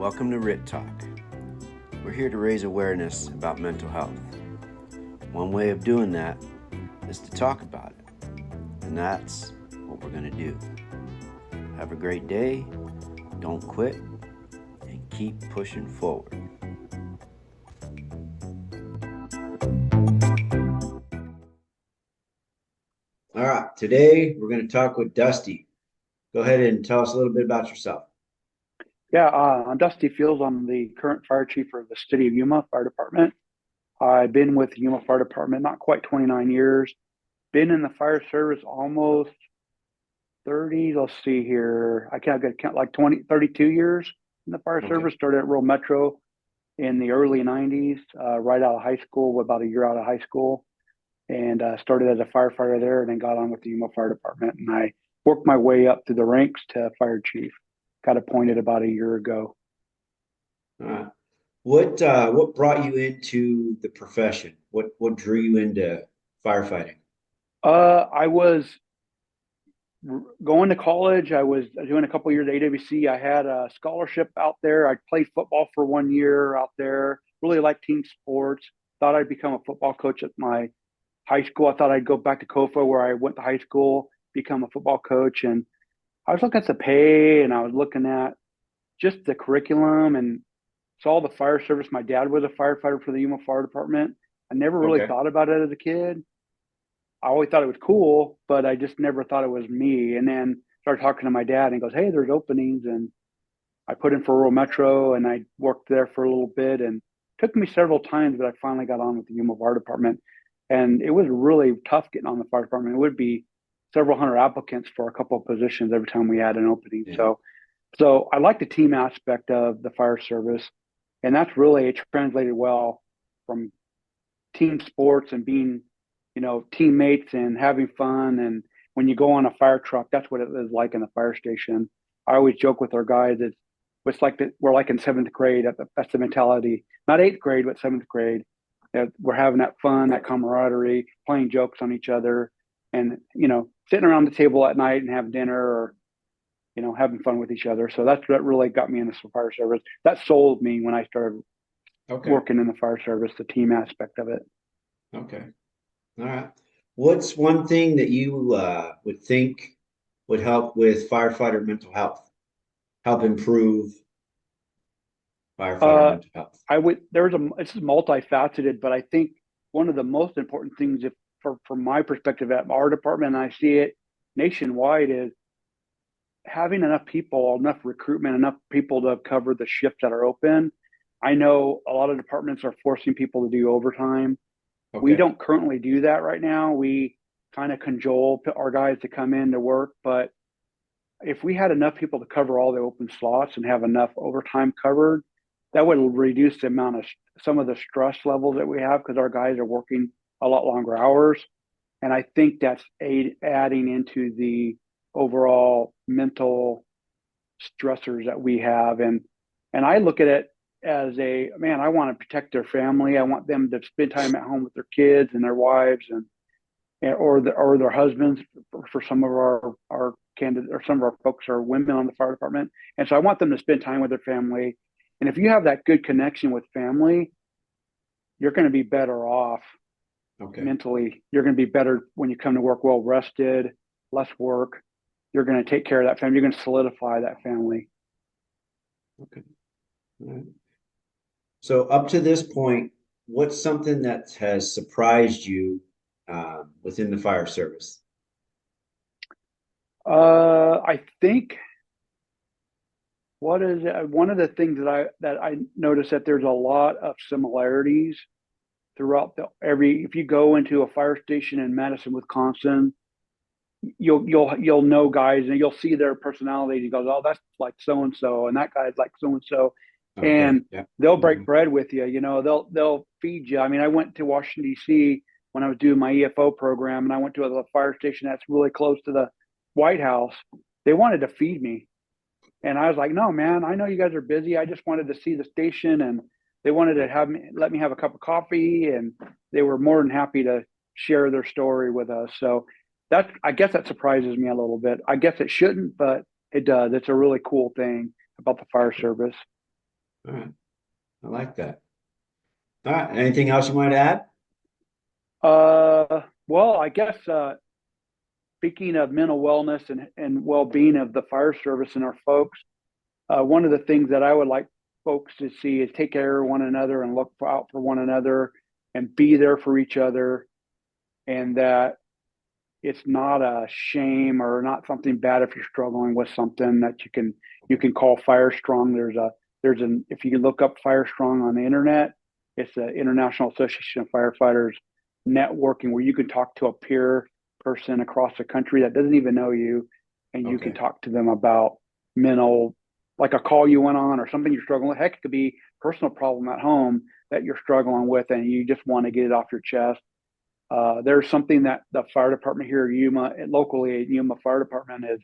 Welcome to RIT Talk. We're here to raise awareness about mental health. One way of doing that is to talk about it, and that's what we're going to do. Have a great day, don't quit, and keep pushing forward. All right, today we're going to talk with Dusty. Go ahead and tell us a little bit about yourself. Yeah, I'm Dusty Fields. I'm the current fire chief for the City of Yuma Fire Department. I've been with the Yuma Fire Department not quite 29 years. Been in the fire service almost 30, let's see here. I can't count, like 32 years in the fire service. Started at Rural Metro in the early 90s, right out of high school, about a year out of high school. And started as a firefighter there and then got on with the Yuma Fire Department. And I worked my way up through the ranks to fire chief. Got appointed about a year ago. What brought you into the profession? What drew you into firefighting? I was going to college. I was doing a couple of years at AWC. I had a scholarship out there. I played football for 1 year out there. Really liked team sports. Thought I'd become a football coach at my high school. I thought I'd go back to Kofa where I went to high school, become a football coach. And I was looking at the pay and I was looking at just the curriculum and saw the fire service. My dad was a firefighter for the Yuma Fire Department. I never really thought about it as a kid. I always thought it was cool, but I just never thought it was me. And then started talking to my dad and he goes, "Hey, there's openings." And I put in for Rural Metro and I worked there for a little bit, and it took me several times, but I finally got on with the Yuma Fire Department. And it was really tough getting on the fire department. It would be several hundred applicants for a couple of positions every time we had an opening. Yeah. So I like the team aspect of the fire service, and that's really, it translated well from team sports and being, teammates and having fun. And when you go on a fire truck, that's what it is like in the fire station. I always joke with our guys, it's like we're like in seventh grade. That's the mentality. Not eighth grade, but seventh grade. We're having that fun, that camaraderie, playing jokes on each other, and sitting around the table at night and have dinner, or having fun with each other. So that's what really got me into the fire service. That sold me when I started working in the fire service, the team aspect of it. Okay. All right. What's one thing that you would think would help with firefighter mental health? Help improve firefighter mental health? It's multifaceted, but I think one of the most important things, from my perspective at our department, and I see it nationwide, is having enough people, enough recruitment, enough people to cover the shifts that are open. I know a lot of departments are forcing people to do overtime. We don't currently do that right now. We kind of cajole our guys to come in to work, but if we had enough people to cover all the open slots and have enough overtime covered, that would reduce the amount of some of the stress levels that we have, because our guys are working a lot longer hours. And I think that's adding into the overall mental stressors that we have. And I look at it as I want to protect their family. I want them to spend time at home with their kids and their wives or their husbands. For some of our candidates, or some of our folks are women on the fire department. And so I want them to spend time with their family. And if you have that good connection with family, you're going to be better off mentally. You're going to be better when you come to work, well rested, less work. You're going to take care of that family. You're going to solidify that family. Okay. All right. So up to this point, what's something that has surprised you within the fire service? I think one of the things that I noticed, that there's a lot of similarities throughout if you go into a fire station in Madison, Wisconsin, you'll know guys and you'll see their personality. You go, "Oh, that's like so and so, and that guy's like so and so," and they'll break bread with you. They'll feed you. I mean, I went to Washington D.C. when I was doing my EFO program, and I went to a fire station that's really close to the White House. They wanted to feed me, and I was like, "No, man, I know you guys are busy. I just wanted to see the station," and they wanted to let me have a cup of coffee, and they were more than happy to share their story with us. So I guess that surprises me a little bit. I guess it shouldn't, but it does. It's a really cool thing about the fire service. All right. I like that. All right. Anything else you want to add? Well, I guess speaking of mental wellness and well-being of the fire service and our folks, one of the things that I would like folks to see is take care of one another and look out for one another and be there for each other, and that it's not a shame or not something bad if you're struggling with something that you can call Fire Strong. There's an if you look up Fire Strong on the internet, it's the International Association of Firefighters networking where you can talk to a peer person across the country that doesn't even know you, and you can Okay. talk to them about mental, like a call you went on or something you're struggling with. Heck, it could be a personal problem at home that you're struggling with and you just want to get it off your chest. There's something that the fire department here, Yuma, locally, Yuma Fire Department is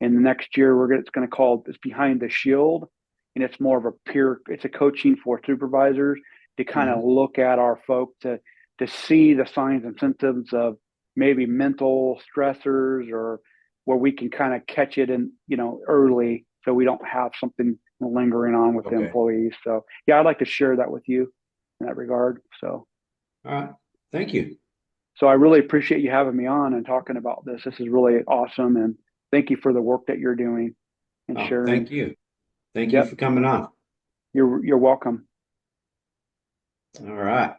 in the next year. It's going to call it's Behind the Shield, and it's more of a peer. It's a coaching for supervisors to kind of Hmm. look at our folk to see the signs and symptoms of maybe mental stressors, or where we can kind of catch it in early, so we don't have something lingering on with the Okay. employees. So yeah, I'd like to share that with you in that regard. All right. Thank you. So I really appreciate you having me on and talking about this. This is really awesome. And thank you for the work that you're doing and Oh, thank sharing. you. Thank you Yep. for coming on. You're welcome. All right.